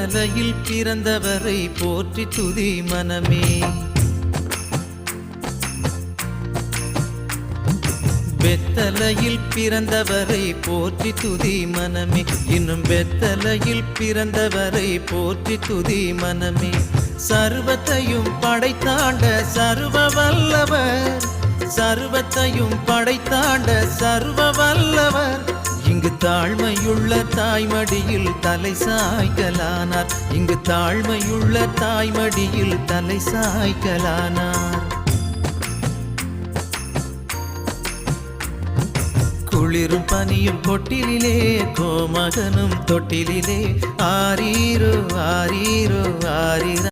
வெத்தலையில் பிறந்தவரை போற்றி துதி மனமே. வெத்தலையில் பிறந்தவரை போற்றி துதி மனமே. இன்னும் வெத்தலையில் பிறந்தவரை போற்றி துதி மனமே. சர்வத்தையும் படைத்தாண்ட சர்வ வல்லவர், சர்வத்தையும் படைத்தாண்ட சர்வ வல்லவர், இங்கு தாழ்மையுள்ள தாய்மடியில் தலை சாய்க்கலானார். இங்கு தாழ்மையுள்ள தாய்மடியில் தலை சாய்க்கலானார். குளிரும் பனியும் கொட்டிலே, கோமகனும் தொட்டிலே, ஆரீரோ ஆரீரோ ஆரீரோ.